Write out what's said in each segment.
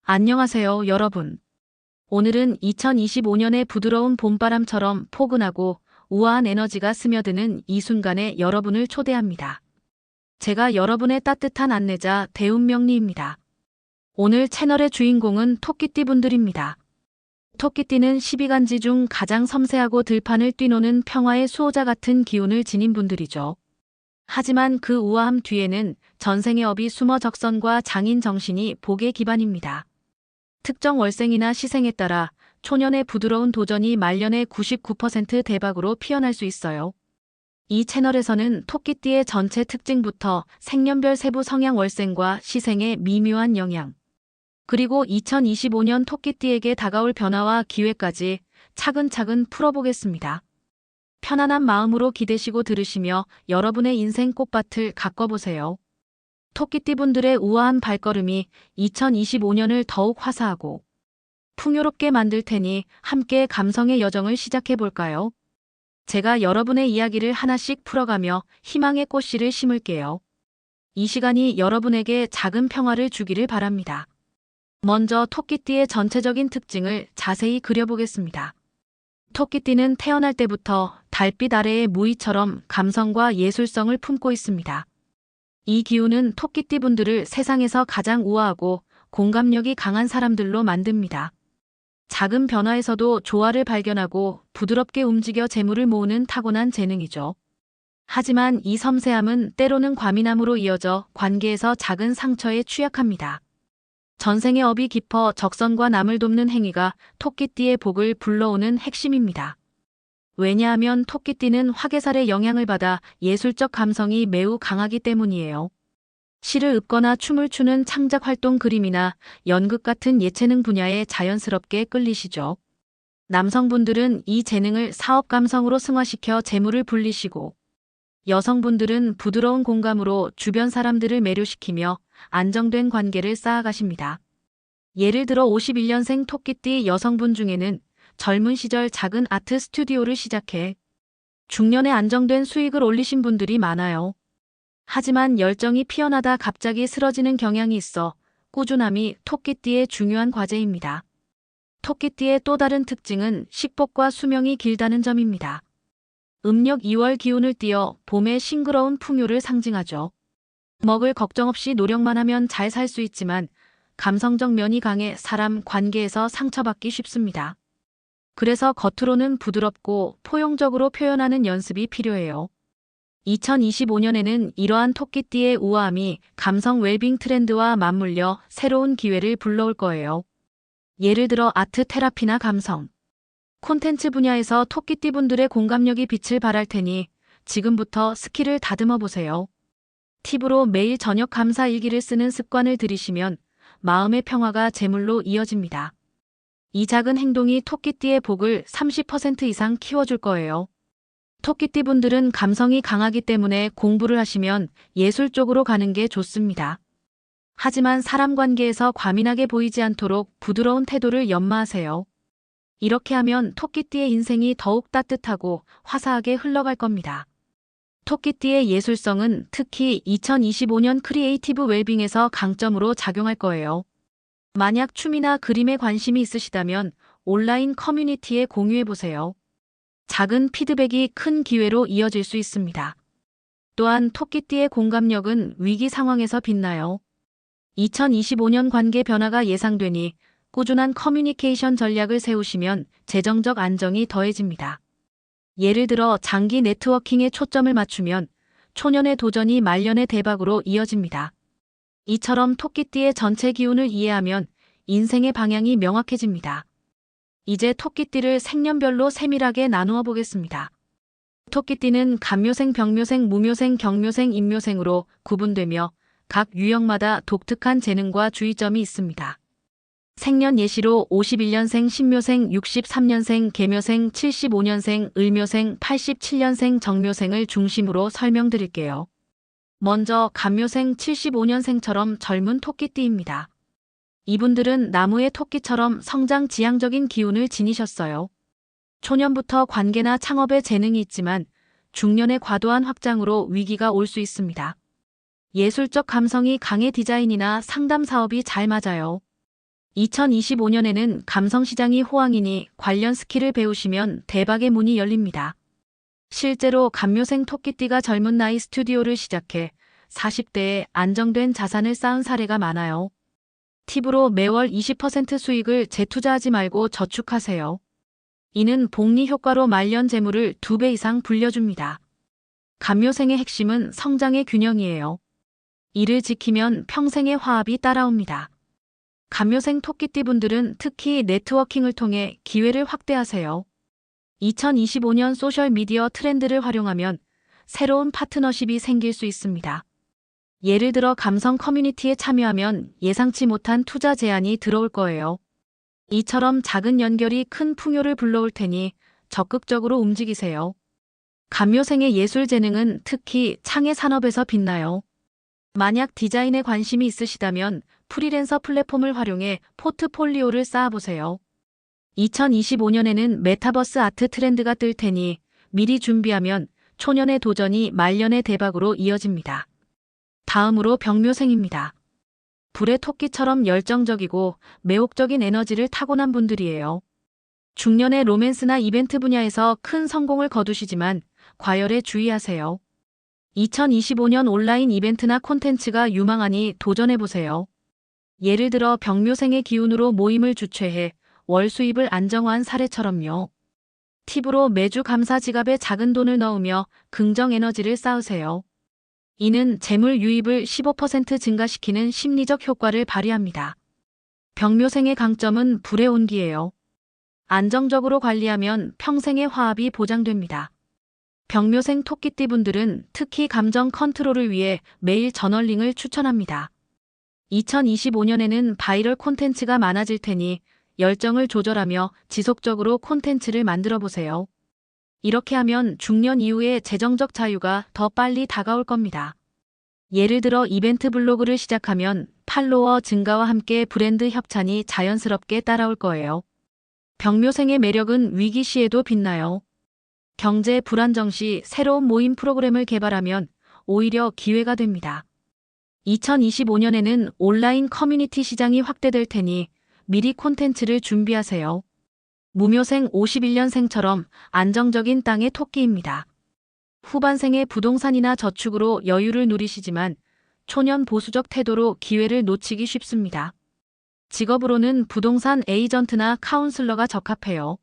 안녕하세요, 여러분. 오늘은 2025년의 부드러운 봄바람처럼 포근하고 우아한 에너지가 스며드는 이 순간에 여러분을 초대합니다. 제가 여러분의 따뜻한 안내자 대운명리입니다. 오늘 채널의 주인공은 토끼띠 분들입니다. 토끼띠는 12간지 중 가장 섬세하고 들판을 뛰노는 평화의 수호자 같은 기운을 지닌 분들이죠. 하지만 그 우아함 뒤에는 전생의 업이 숨어 적선과 장인 정신이 복의 기반입니다. 특정 월생이나 시생에 따라 초년의 부드러운 도전이 말년의 99% 대박으로 피어날 수 있어요. 이 채널에서는 토끼띠의 전체 특징부터 생년별 세부 성향 월생과 시생의 미묘한 영향, 그리고 2025년 토끼띠에게 다가올 변화와 기회까지 차근차근 풀어보겠습니다. 편안한 마음으로 기대시고 들으시며 여러분의 인생 꽃밭을 가꿔보세요. 토끼띠 분들의 우아한 발걸음이 2025년을 더욱 화사하고 풍요롭게 만들 테니 함께 감성의 여정을 시작해 볼까요? 제가 여러분의 이야기를 하나씩 풀어가며 희망의 꽃씨를 심을게요. 이 시간이 여러분에게 작은 평화를 주기를 바랍니다. 먼저 토끼띠의 전체적인 특징을 자세히 그려보겠습니다. 토끼띠는 태어날 때부터 달빛 아래의 무희처럼 감성과 예술성을 품고 있습니다. 이 기운은 토끼띠 분들을 세상에서 가장 우아하고 공감력이 강한 사람들로 만듭니다. 작은 변화에서도 조화를 발견하고 부드럽게 움직여 재물을 모으는 타고난 재능이죠. 하지만 이 섬세함은 때로는 과민함으로 이어져 관계에서 작은 상처에 취약합니다. 전생의 업이 깊어 적선과 남을 돕는 행위가 토끼띠의 복을 불러오는 핵심입니다. 왜냐하면 토끼띠는 화개살의 영향을 받아 예술적 감성이 매우 강하기 때문이에요. 시를 읊거나 춤을 추는 창작 활동, 그림이나 연극 같은 예체능 분야에 자연스럽게 끌리시죠. 남성분들은 이 재능을 사업 감성으로 승화시켜 재물을 불리시고, 여성분들은 부드러운 공감으로 주변 사람들을 매료시키며 안정된 관계를 쌓아가십니다. 예를 들어 51년생 토끼띠 여성분 중에는 젊은 시절 작은 아트 스튜디오를 시작해 중년에 안정된 수익을 올리신 분들이 많아요. 하지만 열정이 피어나다 갑자기 쓰러지는 경향이 있어 꾸준함이 토끼띠의 중요한 과제입니다. 토끼띠의 또 다른 특징은 식복과 수명이 길다는 점입니다. 음력 2월 기운을 띄어 봄의 싱그러운 풍요를 상징하죠. 먹을 걱정 없이 노력만 하면 잘 살 수 있지만 감성적 면이 강해 사람 관계에서 상처받기 쉽습니다. 그래서 겉으로는 부드럽고 포용적으로 표현하는 연습이 필요해요. 2025년에는 이러한 토끼띠의 우아함이 감성 웰빙 트렌드와 맞물려 새로운 기회를 불러올 거예요. 예를 들어 아트 테라피나 감성, 콘텐츠 분야에서 토끼띠 분들의 공감력이 빛을 발할 테니 지금부터 스킬을 다듬어 보세요. 팁으로 매일 저녁 감사 일기를 쓰는 습관을 들이시면 마음의 평화가 재물로 이어집니다. 이 작은 행동이 토끼띠의 복을 30% 이상 키워줄 거예요. 토끼띠 분들은 감성이 강하기 때문에 공부를 하시면 예술 쪽으로 가는 게 좋습니다. 하지만 사람 관계에서 과민하게 보이지 않도록 부드러운 태도를 연마하세요. 이렇게 하면 토끼띠의 인생이 더욱 따뜻하고 화사하게 흘러갈 겁니다. 토끼띠의 예술성은 특히 2025년 크리에이티브 웰빙에서 강점으로 작용할 거예요. 만약 춤이나 그림에 관심이 있으시다면 온라인 커뮤니티에 공유해보세요. 작은 피드백이 큰 기회로 이어질 수 있습니다. 또한 토끼띠의 공감력은 위기 상황에서 빛나요. 2025년 관계 변화가 예상되니 꾸준한 커뮤니케이션 전략을 세우시면 재정적 안정이 더해집니다. 예를 들어 장기 네트워킹에 초점을 맞추면 초년의 도전이 말년의 대박으로 이어집니다. 이처럼 토끼띠의 전체 기운을 이해하면 인생의 방향이 명확해집니다. 이제 토끼띠를 생년별로 세밀하게 나누어 보겠습니다. 토끼띠는 간묘생, 병묘생, 무묘생, 경묘생, 임묘생으로 구분되며 각 유형마다 독특한 재능과 주의점이 있습니다. 생년 예시로 51년생, 신묘생, 63년생, 계묘생, 75년생, 을묘생, 87년생, 정묘생을 중심으로 설명드릴게요. 먼저 간묘생 75년생처럼 젊은 토끼띠입니다. 이분들은 나무의 토끼처럼 성장 지향적인 기운을 지니셨어요. 초년부터 관계나 창업에 재능이 있지만 중년의 과도한 확장으로 위기가 올 수 있습니다. 예술적 감성이 강해 디자인이나 상담 사업이 잘 맞아요. 2025년에는 감성시장이 호황이니 관련 스킬을 배우시면 대박의 문이 열립니다. 실제로 감묘생 토끼띠가 젊은 나이 스튜디오를 시작해 40대에 안정된 자산을 쌓은 사례가 많아요. 팁으로 매월 20% 수익을 재투자하지 말고 저축하세요. 이는 복리 효과로 말년 재물을 2배 이상 불려줍니다. 감묘생의 핵심은 성장의 균형이에요. 이를 지키면 평생의 화합이 따라옵니다. 감묘생 토끼띠 분들은 특히 네트워킹을 통해 기회를 확대하세요. 2025년 소셜미디어 트렌드를 활용하면 새로운 파트너십이 생길 수 있습니다. 예를 들어 감성 커뮤니티에 참여하면 예상치 못한 투자 제안이 들어올 거예요. 이처럼 작은 연결이 큰 풍요를 불러올 테니 적극적으로 움직이세요. 감묘생의 예술 재능은 특히 창의 산업에서 빛나요. 만약 디자인에 관심이 있으시다면 프리랜서 플랫폼을 활용해 포트폴리오를 쌓아보세요. 2025년에는 메타버스 아트 트렌드가 뜰 테니 미리 준비하면 초년의 도전이 말년의 대박으로 이어집니다. 다음으로 병묘생입니다. 불의 토끼처럼 열정적이고 매혹적인 에너지를 타고난 분들이에요. 중년의 로맨스나 이벤트 분야에서 큰 성공을 거두시지만 과열에 주의하세요. 2025년 온라인 이벤트나 콘텐츠가 유망하니 도전해보세요. 예를 들어 병묘생의 기운으로 모임을 주최해 월 수입을 안정화한 사례처럼요. 팁으로 매주 감사 지갑에 작은 돈을 넣으며 긍정 에너지를 쌓으세요. 이는 재물 유입을 15% 증가시키는 심리적 효과를 발휘합니다. 병묘생의 강점은 불의 온기예요. 안정적으로 관리하면 평생의 화합이 보장됩니다. 병묘생 토끼띠 분들은 특히 감정 컨트롤을 위해 매일 저널링을 추천합니다. 2025년에는 바이럴 콘텐츠가 많아질 테니 열정을 조절하며 지속적으로 콘텐츠를 만들어 보세요. 이렇게 하면 중년 이후에 재정적 자유가 더 빨리 다가올 겁니다. 예를 들어 이벤트 블로그를 시작하면 팔로워 증가와 함께 브랜드 협찬이 자연스럽게 따라올 거예요. 병묘생의 매력은 위기 시에도 빛나요. 경제 불안정 시 새로운 모임 프로그램을 개발하면 오히려 기회가 됩니다. 2025년에는 온라인 커뮤니티 시장이 확대될 테니 미리 콘텐츠를 준비하세요. 무묘생 51년생처럼 안정적인 땅의 토끼입니다. 후반생의 부동산이나 저축으로 여유를 누리시지만 초년 보수적 태도로 기회를 놓치기 쉽습니다. 직업으로는 부동산 에이전트나 카운슬러가 적합해요.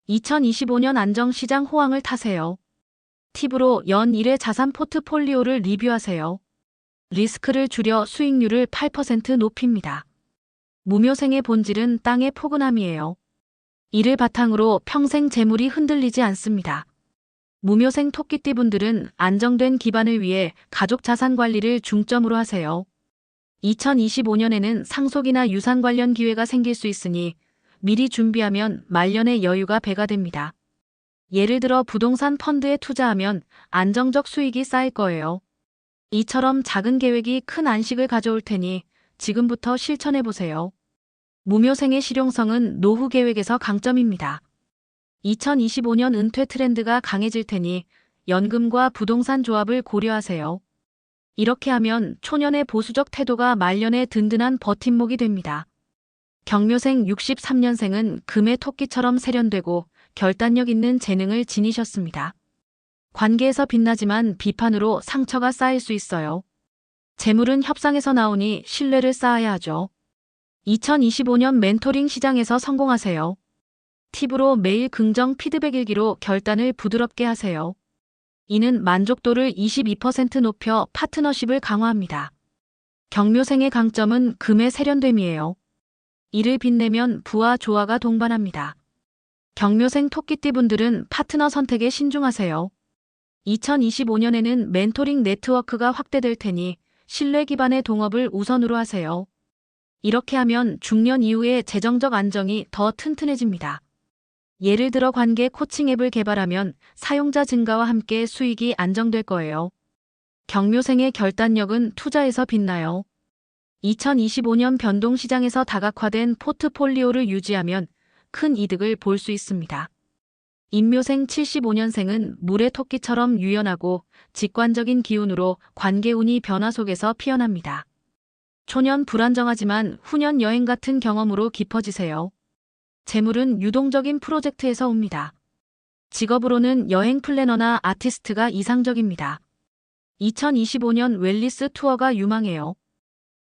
2025년 안정시장 호황을 타세요. 팁으로 연 1회 자산 포트폴리오를 리뷰하세요. 리스크를 줄여 수익률을 8% 높입니다. 무묘생의 본질은 땅의 포근함이에요. 이를 바탕으로 평생 재물이 흔들리지 않습니다. 무묘생 토끼띠 분들은 안정된 기반을 위해 가족 자산 관리를 중점으로 하세요. 2025년에는 상속이나 유산 관련 기회가 생길 수 있으니 미리 준비하면 말년의 여유가 배가 됩니다. 예를 들어 부동산 펀드에 투자하면 안정적 수익이 쌓일 거예요. 이처럼 작은 계획이 큰 안식을 가져올 테니 지금부터 실천해보세요. 무묘생의 실용성은 노후 계획에서 강점입니다. 2025년 은퇴 트렌드가 강해질 테니 연금과 부동산 조합을 고려하세요. 이렇게 하면 초년의 보수적 태도가 말년의 든든한 버팀목이 됩니다. 경묘생 63년생은 금의 토끼처럼 세련되고 결단력 있는 재능을 지니셨습니다. 관계에서 빛나지만 비판으로 상처가 쌓일 수 있어요. 재물은 협상에서 나오니 신뢰를 쌓아야 하죠. 2025년 멘토링 시장에서 성공하세요. 팁으로 매일 긍정 피드백 일기로 결단을 부드럽게 하세요. 이는 만족도를 22% 높여 파트너십을 강화합니다. 경묘생의 강점은 금의 세련됨이에요. 이를 빛내면 부와 조화가 동반합니다. 경묘생 토끼띠 분들은 파트너 선택에 신중하세요. 2025년에는 멘토링 네트워크가 확대될 테니 신뢰 기반의 동업을 우선으로 하세요. 이렇게 하면 중년 이후의 재정적 안정이 더 튼튼해집니다. 예를 들어 관계 코칭 앱을 개발하면 사용자 증가와 함께 수익이 안정될 거예요. 경묘생의 결단력은 투자에서 빛나요. 2025년 변동시장에서 다각화된 포트폴리오를 유지하면 큰 이득을 볼 수 있습니다. 임묘생 75년생은 물의 토끼처럼 유연하고 직관적인 기운으로 관계운이 변화 속에서 피어납니다. 초년 불안정하지만 후년 여행 같은 경험으로 깊어지세요. 재물은 유동적인 프로젝트에서 옵니다. 직업으로는 여행 플래너나 아티스트가 이상적입니다. 2025년 웰니스 투어가 유망해요.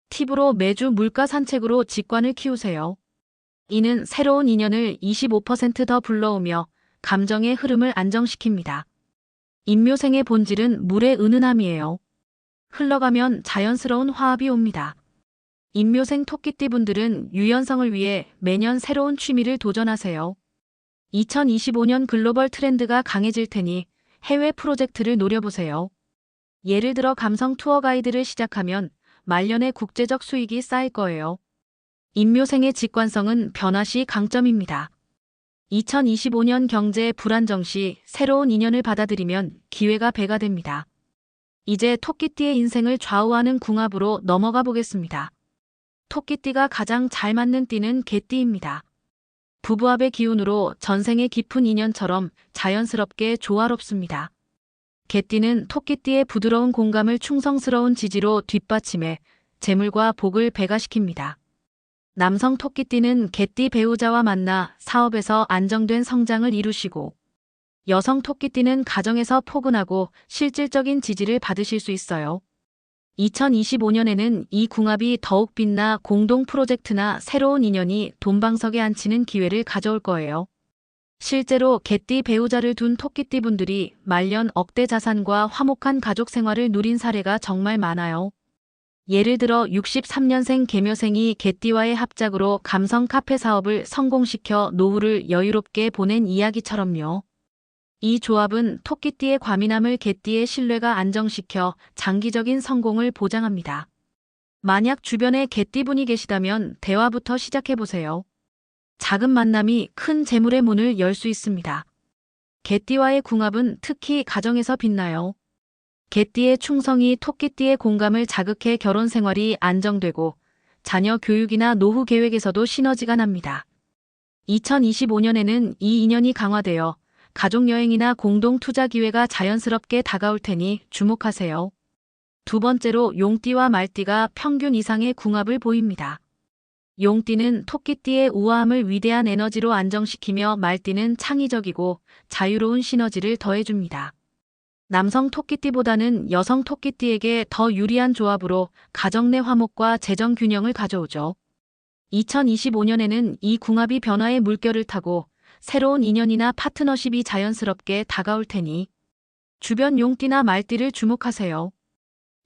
팁으로 매주 물가 산책으로 직관을 키우세요. 이는 새로운 인연을 25%더 불러오며 감정의 흐름을 안정시킵니다. 인묘생의 본질은 물의 은은함이에요. 흘러가면 자연스러운 화합이 옵니다. 인묘생 토끼띠분들은 유연성을 위해 매년 새로운 취미를 도전하세요. 2025년 글로벌 트렌드가 강해질 테니 해외 프로젝트를 노려보세요. 예를 들어 감성 투어 가이드를 시작하면 말년의 국제적 수익이 쌓일 거예요. 인묘생의 직관성은 변화 시 강점입니다. 2025년 경제 불안정 시 새로운 인연을 받아들이면 기회가 배가 됩니다. 이제 토끼띠의 인생을 좌우하는 궁합으로 넘어가 보겠습니다. 토끼띠가 가장 잘 맞는 띠는 개띠입니다. 부부합의 기운으로 전생의 깊은 인연처럼 자연스럽게 조화롭습니다. 개띠는 토끼띠의 부드러운 공감을 충성스러운 지지로 뒷받침해 재물과 복을 배가시킵니다. 남성 토끼띠는 개띠 배우자와 만나 사업에서 안정된 성장을 이루시고, 여성 토끼띠는 가정에서 포근하고 실질적인 지지를 받으실 수 있어요. 2025년에는 이 궁합이 더욱 빛나 공동 프로젝트나 새로운 인연이 돈방석에 앉히는 기회를 가져올 거예요. 실제로 개띠 배우자를 둔 토끼띠 분들이 말년 억대 자산과 화목한 가족 생활을 누린 사례가 정말 많아요. 예를 들어 63년생 계묘생이 개띠와의 합작으로 감성 카페 사업을 성공시켜 노후를 여유롭게 보낸 이야기처럼요. 이 조합은 토끼띠의 과민함을 개띠의 신뢰가 안정시켜 장기적인 성공을 보장합니다. 만약 주변에 개띠분이 계시다면 대화부터 시작해보세요. 작은 만남이 큰 재물의 문을 열 수 있습니다. 개띠와의 궁합은 특히 가정에서 빛나요. 개띠의 충성이 토끼띠의 공감을 자극해 결혼 생활이 안정되고 자녀 교육이나 노후 계획에서도 시너지가 납니다. 2025년에는 이 인연이 강화되어 가족여행이나 공동 투자 기회가 자연스럽게 다가올 테니 주목하세요. 두 번째로 용띠와 말띠가 평균 이상의 궁합을 보입니다. 용띠는 토끼띠의 우아함을 위대한 에너지로 안정시키며 말띠는 창의적이고 자유로운 시너지를 더해줍니다. 남성 토끼띠보다는 여성 토끼띠에게 더 유리한 조합으로 가정 내 화목과 재정 균형을 가져오죠. 2025년에는 이 궁합이 변화의 물결을 타고 새로운 인연이나 파트너십이 자연스럽게 다가올 테니 주변 용띠나 말띠를 주목하세요.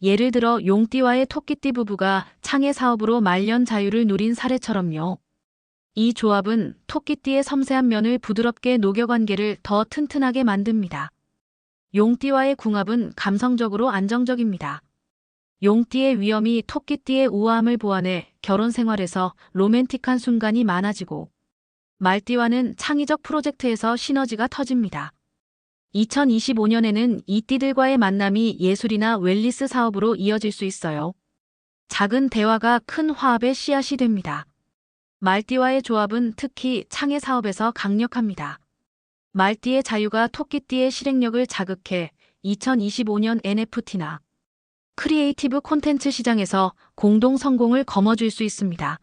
예를 들어 용띠와의 토끼띠 부부가 창의 사업으로 말년 자유를 누린 사례처럼요. 이 조합은 토끼띠의 섬세한 면을 부드럽게 녹여 관계를 더 튼튼하게 만듭니다. 용띠와의 궁합은 감성적으로 안정적입니다. 용띠의 위엄이 토끼띠의 우아함을 보완해 결혼 생활에서 로맨틱한 순간이 많아지고, 말띠와는 창의적 프로젝트에서 시너지가 터집니다. 2025년에는 이 띠들과의 만남이 예술이나 웰니스 사업으로 이어질 수 있어요. 작은 대화가 큰 화합의 씨앗이 됩니다. 말띠와의 조합은 특히 창의 사업에서 강력합니다. 말띠의 자유가 토끼띠의 실행력을 자극해 2025년 NFT나 크리에이티브 콘텐츠 시장에서 공동 성공을 거머쥘 수 있습니다.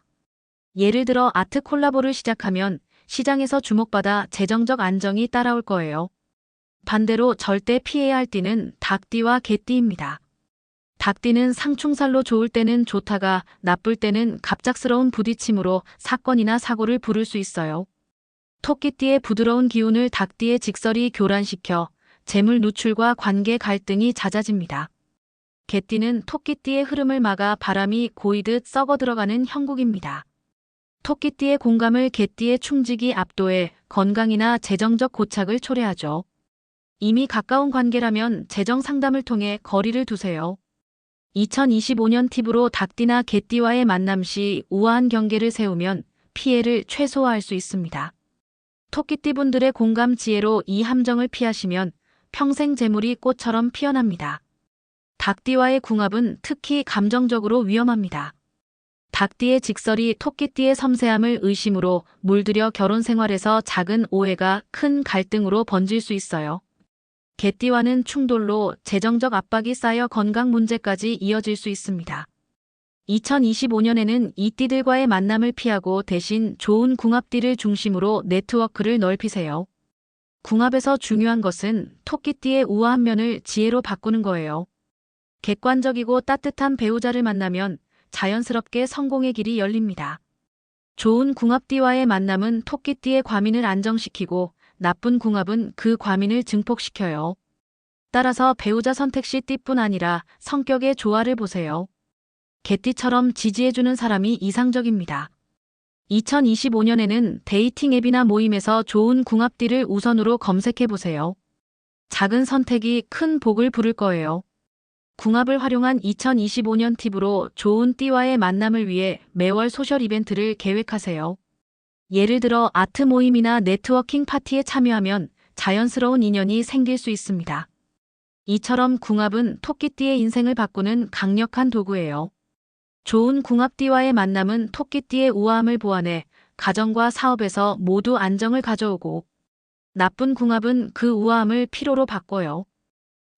예를 들어 아트 콜라보를 시작하면 시장에서 주목받아 재정적 안정이 따라올 거예요. 반대로 절대 피해야 할 띠는 닭띠와 개띠입니다. 닭띠는 상충살로 좋을 때는 좋다가 나쁠 때는 갑작스러운 부딪힘으로 사건이나 사고를 부를 수 있어요. 토끼띠의 부드러운 기운을 닭띠의 직설이 교란시켜 재물 누출과 관계 갈등이 잦아집니다. 개띠는 토끼띠의 흐름을 막아 바람이 고이듯 썩어 들어가는 형국입니다. 토끼띠의 공감을 개띠의 충직이 압도해 건강이나 재정적 고착을 초래하죠. 이미 가까운 관계라면 재정 상담을 통해 거리를 두세요. 2025년 팁으로 닭띠나 개띠와의 만남 시 우아한 경계를 세우면 피해를 최소화할 수 있습니다. 토끼띠분들의 공감 지혜로 이 함정을 피하시면 평생 재물이 꽃처럼 피어납니다. 닭띠와의 궁합은 특히 감정적으로 위험합니다. 닭띠의 직설이 토끼띠의 섬세함을 의심으로 물들여 결혼 생활에서 작은 오해가 큰 갈등으로 번질 수 있어요. 개띠와는 충돌로 재정적 압박이 쌓여 건강 문제까지 이어질 수 있습니다. 2025년에는 이 띠들과의 만남을 피하고 대신 좋은 궁합띠를 중심으로 네트워크를 넓히세요. 궁합에서 중요한 것은 토끼띠의 우아한 면을 지혜로 바꾸는 거예요. 객관적이고 따뜻한 배우자를 만나면 자연스럽게 성공의 길이 열립니다. 좋은 궁합띠와의 만남은 토끼띠의 과민을 안정시키고 나쁜 궁합은 그 과민을 증폭시켜요. 따라서 배우자 선택 시 띠뿐 아니라 성격의 조화를 보세요. 개띠처럼 지지해주는 사람이 이상적입니다. 2025년에는 데이팅 앱이나 모임에서 좋은 궁합띠를 우선으로 검색해보세요. 작은 선택이 큰 복을 부를 거예요. 궁합을 활용한 2025년 팁으로 좋은 띠와의 만남을 위해 매월 소셜 이벤트를 계획하세요. 예를 들어 아트 모임이나 네트워킹 파티에 참여하면 자연스러운 인연이 생길 수 있습니다. 이처럼 궁합은 토끼띠의 인생을 바꾸는 강력한 도구예요. 좋은 궁합띠와의 만남은 토끼띠의 우아함을 보완해 가정과 사업에서 모두 안정을 가져오고, 나쁜 궁합은 그 우아함을 피로로 바꿔요.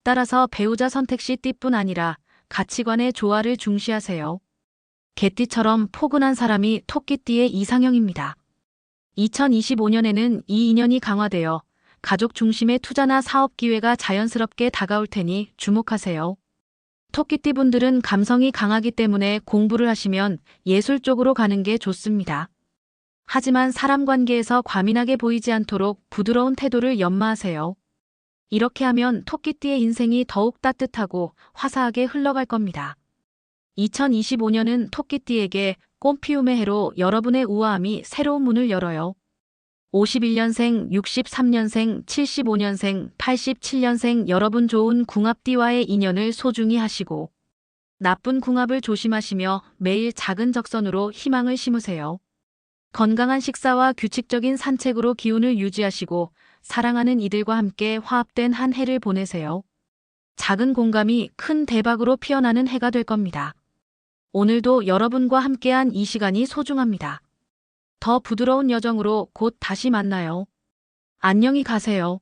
따라서 배우자 선택 시 띠뿐 아니라 가치관의 조화를 중시하세요. 개띠처럼 포근한 사람이 토끼띠의 이상형입니다. 2025년에는 이 인연이 강화되어 가족 중심의 투자나 사업 기회가 자연스럽게 다가올 테니 주목하세요. 토끼띠 분들은 감성이 강하기 때문에 공부를 하시면 예술 쪽으로 가는 게 좋습니다. 하지만 사람 관계에서 과민하게 보이지 않도록 부드러운 태도를 연마하세요. 이렇게 하면 토끼띠의 인생이 더욱 따뜻하고 화사하게 흘러갈 겁니다. 2025년은 토끼띠에게 꽃피움의 해로 여러분의 우아함이 새로운 문을 열어요. 51년생, 63년생, 75년생, 87년생 여러분 좋은 궁합띠와의 인연을 소중히 하시고 나쁜 궁합을 조심하시며 매일 작은 적선으로 희망을 심으세요. 건강한 식사와 규칙적인 산책으로 기운을 유지하시고 사랑하는 이들과 함께 화합된 한 해를 보내세요. 작은 공감이 큰 대박으로 피어나는 해가 될 겁니다. 오늘도 여러분과 함께한 이 시간이 소중합니다. 더 부드러운 여정으로 곧 다시 만나요. 안녕히 가세요.